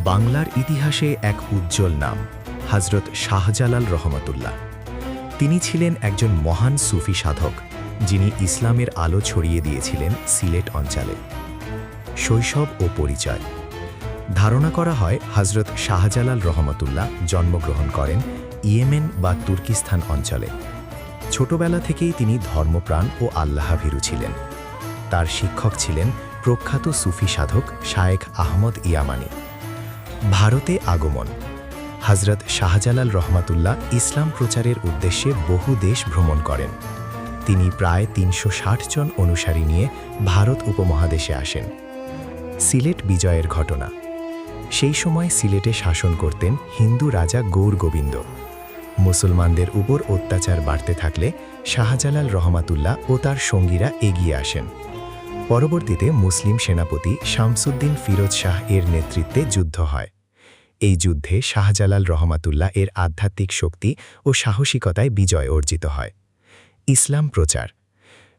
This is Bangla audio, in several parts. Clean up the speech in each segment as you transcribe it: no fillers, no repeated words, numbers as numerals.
বাংলার ইতিহাসে এক উজ্জ্বল নাম হযরত শাহজালাল রহমাতুল্লাহ। তিনি ছিলেন একজন মহান সুফি সাধক, যিনি ইসলামের আলো ছড়িয়ে দিয়েছিলেন সিলেট অঞ্চলে। শৈশব ও পরিচয়। ধারণা করা হয় হযরত শাহজালাল রহমাতুল্লাহ জন্মগ্রহণ করেন ইয়েমেন বা তুর্কিস্তান অঞ্চলে। ছোটবেলা থেকেই তিনি ধর্মপ্রাণ ও আল্লাহভীরু ছিলেন। তার শিক্ষক ছিলেন প্রখ্যাত সুফি সাধক শায়েখ আহমদ ইয়ামানি। ভারতে আগমন। হযরত শাহজালাল রহমাতুল্লাহ ইসলাম প্রচারের উদ্দেশ্যে বহু দেশ ভ্রমণ করেন। তিনি প্রায় ৩৬০ জন অনুসারী নিয়ে ভারত উপমহাদেশে আসেন। সিলেট বিজয়ের ঘটনা। সেই সময় সিলেটে শাসন করতেন হিন্দু রাজা গৌর গোবিন্দ। মুসলমানদের উপর অত্যাচার বাড়তে থাকলে শাহজালাল রহমাতুল্লাহ ও তার সঙ্গীরা এগিয়ে আসেন। পরবর্তীতে মুসলিম সেনাপতি শামসুদ্দিন ফিরোজ শাহ এর নেতৃত্বে যুদ্ধ হয়। এই যুদ্ধে শাহজালাল রহমাতুল্লাহ এর আধ্যাত্মিক শক্তি ও সাহসিকতায় বিজয় অর্জিত হয়। ইসলাম প্রচার।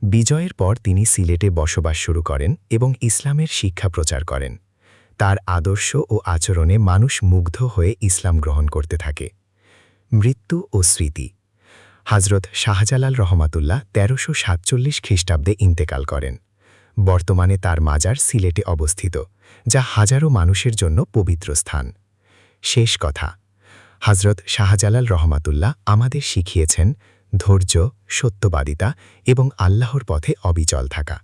বিজয়ের পর তিনি সিলেটে বসবাস শুরু করেন এবং ইসলামের শিক্ষা প্রচার করেন। তার আদর্শ ও আচরণে মানুষ মুগ্ধ হয়ে ইসলাম গ্রহণ করতে থাকে। মৃত্যু ও স্মৃতি। হযরত শাহজালাল রহমাতুল্লাহ ১৩৪৭ খ্রিস্টাব্দে ইন্তেকাল করেন। বর্তমানে তার মাজার সিলেটে অবস্থিত, যা হাজারো মানুষের জন্য পবিত্র স্থান। শেষ কথা। হযরত শাহজালাল রহমাতুল্লাহ আমাদের শিখিয়েছেন ধৈর্য, সত্যবাদিতা এবং আল্লাহর পথে অবিচল থাকা।